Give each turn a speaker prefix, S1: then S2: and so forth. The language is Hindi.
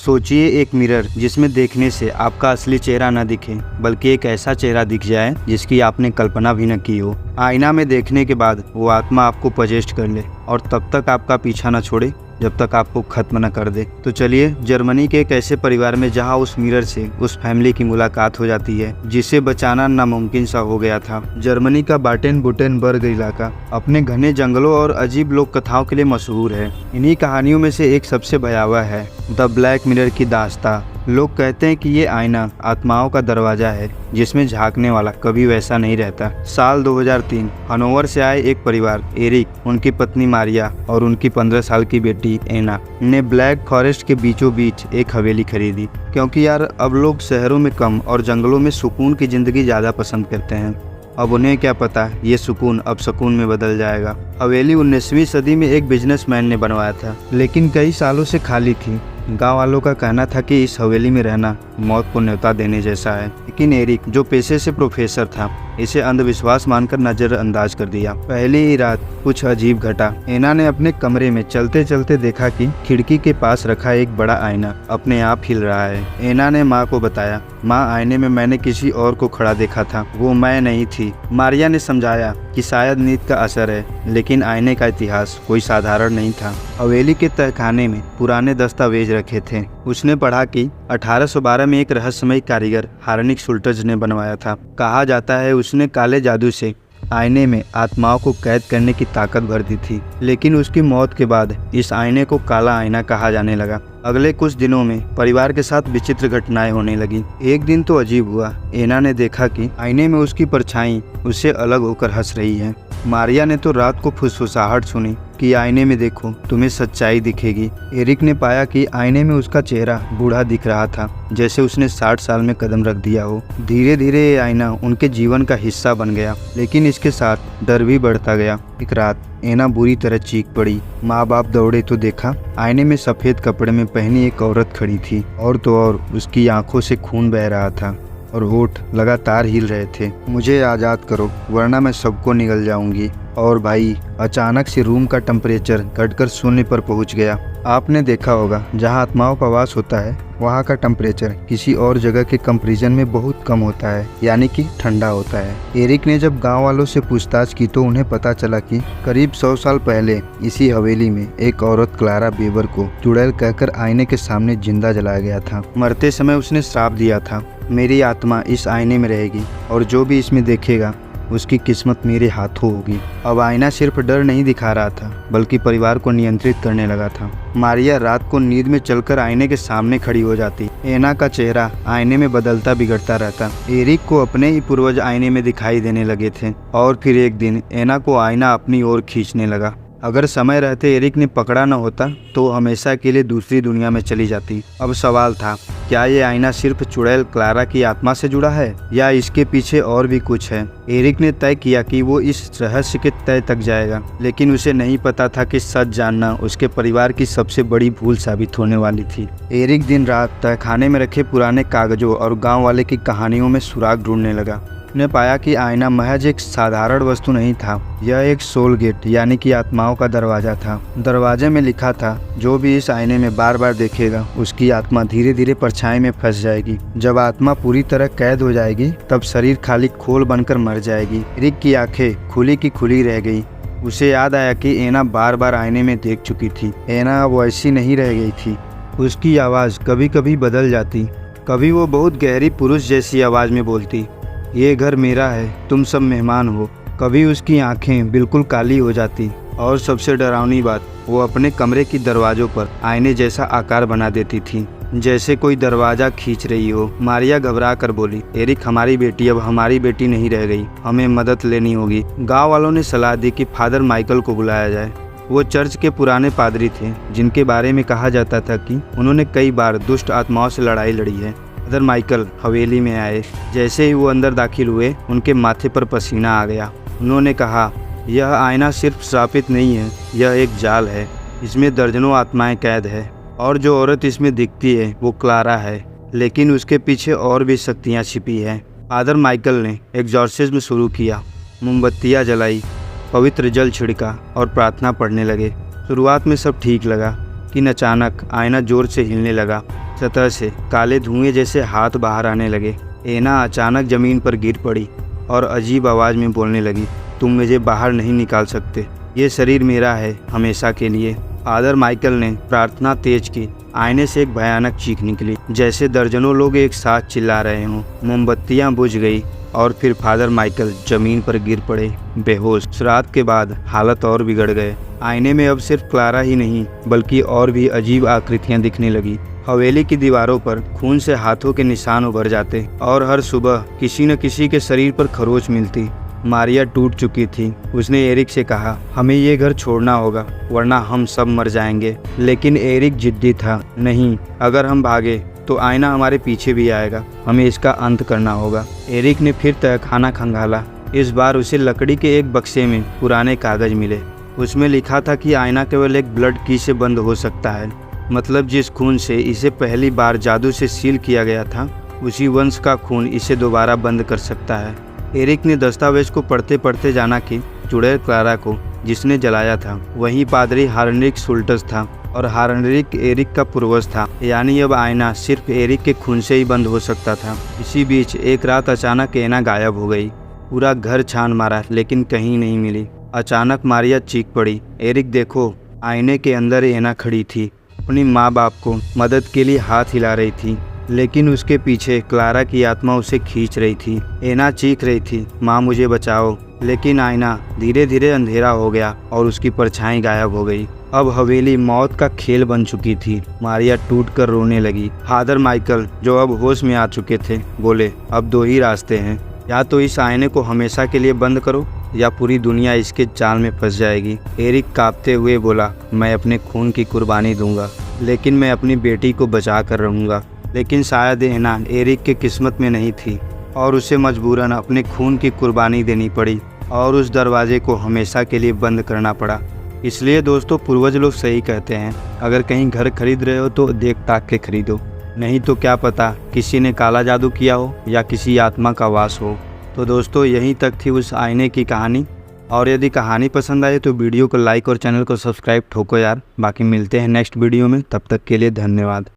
S1: सोचिए एक मिरर जिसमें देखने से आपका असली चेहरा न दिखे बल्कि एक ऐसा चेहरा दिख जाए जिसकी आपने कल्पना भी न की हो। आईना में देखने के बाद वो आत्मा आपको पजेस्ट कर ले और तब तक आपका पीछा न छोड़े जब तक आपको खत्म न कर दे। तो चलिए जर्मनी के एक ऐसे परिवार में जहां उस मिरर से उस फैमिली की मुलाकात हो जाती है जिसे बचाना नामुमकिन सा हो गया था। जर्मनी का बाटेन-बुटेनबर्ग इलाका अपने घने जंगलों और अजीब लोक कथाओं के लिए मशहूर है। इन्हीं कहानियों में से एक सबसे भयावह है द ब्लैक मिरर की दास्तां। लोग कहते हैं कि ये आईना आत्माओं का दरवाजा है जिसमें झांकने वाला कभी वैसा नहीं रहता। साल 2003 हनोवर से आए एक परिवार एरिक, उनकी पत्नी मारिया और उनकी 15 साल की बेटी एना ने ब्लैक फॉरेस्ट के बीचों बीच एक हवेली खरीदी, क्योंकि यार अब लोग शहरों में कम और जंगलों में सुकून की जिंदगी ज़्यादा पसंद करते हैं। अब उन्हें क्या पता ये सुकून अब सकून में बदल जाएगा। हवेली 19वीं सदी में एक बिजनेसमैन ने बनवाया था, लेकिन कई सालों से खाली थी। गांव वालों का कहना था कि इस हवेली में रहना मौत को न्योता देने जैसा है, लेकिन एरिक जो पेशे से प्रोफेसर था इसे अंधविश्वास मानकर नजरअंदाज कर दिया। पहली ही रात कुछ अजीब घटा। एना ने अपने कमरे में चलते चलते देखा कि खिड़की के पास रखा एक बड़ा आईना अपने आप हिल रहा है। एना ने माँ को बताया, माँ आईने में मैंने किसी और को खड़ा देखा था, वो मैं नहीं थी। मारिया ने समझाया कि शायद नींद का असर है, लेकिन आईने का इतिहास कोई साधारण नहीं था। हवेली के तहखाने में पुराने दस्तावेज रखे थे। उसने पढ़ा कि 1812 में एक रहस्यमय कारीगर हार्निक शुल्टज ने बनवाया था। कहा जाता है उसने काले जादू से आईने में आत्माओं को कैद करने की ताकत भर दी थी, लेकिन उसकी मौत के बाद इस आईने को काला आईना कहा जाने लगा। अगले कुछ दिनों में परिवार के साथ विचित्र घटनाएं होने लगी। एक दिन तो अजीब हुआ। एना ने देखा कि आईने में उसकी परछाई उससे अलग होकर हंस रही है। मारिया ने तो रात को फुसफुसाहट सुनी कि आईने में देखो तुम्हें सच्चाई दिखेगी। एरिक ने पाया कि आईने में उसका चेहरा बूढ़ा दिख रहा था, जैसे उसने 60 साल में कदम रख दिया हो। धीरे धीरे ये आईना उनके जीवन का हिस्सा बन गया, लेकिन इसके साथ डर भी बढ़ता गया। एक रात एना बुरी तरह चीख पड़ी। माँ बाप दौड़े तो देखा आईने में सफेद कपड़े में पहनी एक औरत खड़ी थी, और तो और उसकी आंखों से खून बह रहा था और होठ लगातार हिल रहे थे। मुझे आज़ाद करो वरना मैं सबको निगल जाऊंगी। और भाई अचानक से रूम का टेम्परेचर घटकर शून्य पर पहुंच गया। आपने देखा होगा जहां आत्माओं का वास होता है वहां का टेम्परेचर किसी और जगह के कंपैरिजन में बहुत कम होता है, यानी कि ठंडा होता है। एरिक ने जब गांव वालों से पूछताछ की तो उन्हें पता चला कि करीब 100 साल पहले इसी हवेली में एक औरत क्लारा बेबर को चुड़ैल कहकर आईने के सामने जिंदा जलाया गया था। मरते समय उसने श्राप दिया था, मेरी आत्मा इस आईने में रहेगी और जो भी इसमें देखेगा उसकी किस्मत मेरे हाथों होगी। अब आईना सिर्फ डर नहीं दिखा रहा था बल्कि परिवार को नियंत्रित करने लगा था। मारिया रात को नींद में चलकर आईने के सामने खड़ी हो जाती। एना का चेहरा आईने में बदलता बिगड़ता रहता। एरिक को अपने ही पूर्वज आईने में दिखाई देने लगे थे और फिर एक दिन एना को आईना अपनी ओर खींचने लगा। अगर समय रहते एरिक ने पकड़ा न होता तो हमेशा के लिए दूसरी दुनिया में चली जाती। अब सवाल था, क्या ये आईना सिर्फ चुड़ैल क्लारा की आत्मा से जुड़ा है या इसके पीछे और भी कुछ है? एरिक ने तय किया कि वो इस रहस्य के तय तक जाएगा, लेकिन उसे नहीं पता था कि सच जानना उसके परिवार की सबसे बड़ी भूल साबित होने वाली थी। एरिक दिन रात तहखाने में रखे पुराने कागजों और गाँव वाले की कहानियों में सुराग ढूंढने लगा। ने पाया कि आईना महज एक साधारण वस्तु नहीं था, यह एक सोल गेट यानी कि आत्माओं का दरवाजा था। दरवाजे में लिखा था, जो भी इस आईने में बार बार देखेगा उसकी आत्मा धीरे धीरे परछाई में फंस जाएगी। जब आत्मा पूरी तरह कैद हो जाएगी तब शरीर खाली खोल बनकर मर जाएगी। रिक की आंखें खुली की खुली रह गई। उसे याद आया कि एना बार बार आईने में देख चुकी थी। एना अब वैसी नहीं रह गई थी। उसकी आवाज़ कभी कभी बदल जाती, कभी वो बहुत गहरी पुरुष जैसी आवाज़ में बोलती, ये घर मेरा है, तुम सब मेहमान हो। कभी उसकी आंखें बिल्कुल काली हो जाती और सबसे डरावनी बात, वो अपने कमरे की दरवाजों पर आईने जैसा आकार बना देती थी, जैसे कोई दरवाजा खींच रही हो। मारिया घबरा कर बोली, एरिक हमारी बेटी अब हमारी बेटी नहीं रह गई, हमें मदद लेनी होगी। गाँव वालों ने सलाह दी कि फादर माइकल को बुलाया जाए। वो चर्च के पुराने पादरी थे जिनके बारे में कहा जाता था कि उन्होंने कई बार दुष्ट आत्माओं से लड़ाई लड़ी है। फादर माइकल हवेली में आए। जैसे ही वो अंदर दाखिल हुए उनके माथे पर पसीना आ गया। उन्होंने कहा, यह आईना सिर्फ श्रापित नहीं है, यह एक जाल है, इसमें दर्जनों आत्माएं कैद है और जो औरत इसमें दिखती है वो क्लारा है, लेकिन उसके पीछे और भी शक्तियाँ छिपी हैं। फादर माइकल ने एग्जॉर्सिज्म शुरू किया, मोमबत्तियाँ जलाई, पवित्र जल छिड़का और प्रार्थना पढ़ने लगे। शुरुआत में सब ठीक लगा कि अचानक आईना जोर से हिलने लगा सतह से काले धुएं जैसे हाथ बाहर आने लगे। एना अचानक जमीन पर गिर पड़ी और अजीब आवाज़ में बोलने लगी, तुम मुझे बाहर नहीं निकाल सकते, ये शरीर मेरा है हमेशा के लिए। फादर माइकल ने प्रार्थना तेज की। आईने से एक भयानक चीख निकली, जैसे दर्जनों लोग एक साथ चिल्ला रहे हों। मोमबत्तियां बुझ गई और फिर फादर माइकल जमीन पर गिर पड़े बेहोश। श्राद्ध के बाद हालत और बिगड़ गए। आईने में अब सिर्फ क्लारा ही नहीं बल्कि और भी अजीब आकृतियां दिखने लगी। हवेली की दीवारों पर खून से हाथों के निशान उभर जाते और हर सुबह किसी न किसी के शरीर पर खरोच मिलती। मारिया टूट चुकी थी। उसने एरिक से कहा, हमें ये घर छोड़ना होगा वरना हम सब मर जाएंगे। लेकिन एरिक जिद्दी था, नहीं, अगर हम भागे तो आईना हमारे पीछे भी आएगा, हमें इसका अंत करना होगा। एरिक ने फिर तहखाना खंगाला। इस बार उसे लकड़ी के एक बक्से में पुराने कागज मिले। उसमें लिखा था कि आईना केवल एक ब्लड की से बंद हो सकता है, मतलब जिस खून से इसे पहली बार जादू से सील किया गया था उसी वंश का खून इसे दोबारा बंद कर सकता है। एरिक ने दस्तावेज को पढ़ते पढ़ते जाना कि चुड़ैल क्लारा को जिसने जलाया था वही पादरी हार्नरिक शुल्टस था और हार्नरिक एरिक का पूर्वज था, यानी अब आईना सिर्फ एरिक के खून से ही बंद हो सकता था। इसी बीच एक रात अचानक एना गायब हो गई। पूरा घर छान मारा लेकिन कहीं नहीं मिली। अचानक मारिया चीख पड़ी, एरिक देखो। आईने के अंदर एना खड़ी थी, अपनी माँ बाप को मदद के लिए हाथ हिला रही थी, लेकिन उसके पीछे क्लारा की आत्मा उसे खींच रही थी। एना चीख रही थी, माँ मुझे बचाओ, लेकिन आईना धीरे धीरे अंधेरा हो गया और उसकी परछाई गायब हो गई। अब हवेली मौत का खेल बन चुकी थी। मारिया टूट कर रोने लगी। फादर माइकल जो अब होश में आ चुके थे बोले, अब दो ही रास्ते हैं, या तो इस आईने को हमेशा के लिए बंद करो या पूरी दुनिया इसके जाल में फंस जाएगी। एरिक कांपते हुए बोला, मैं अपने खून की कुर्बानी दूंगा, लेकिन मैं अपनी बेटी को बचा कर रहूँगा। लेकिन शायद एना एरिक के किस्मत में नहीं थी और उसे मजबूरन अपने खून की कुर्बानी देनी पड़ी और उस दरवाजे को हमेशा के लिए बंद करना पड़ा। इसलिए दोस्तों, पूर्वज लोग सही कहते हैं, अगर कहीं घर खरीद रहे हो तो देख ताक के खरीदो, नहीं तो क्या पता किसी ने काला जादू किया हो या किसी आत्मा का वास हो। तो दोस्तों, यहीं तक थी उस आईने की कहानी। और यदि कहानी पसंद आए तो वीडियो को लाइक और चैनल को सब्सक्राइब ठोको यार। बाकी मिलते हैं नेक्स्ट वीडियो में, तब तक के लिए धन्यवाद।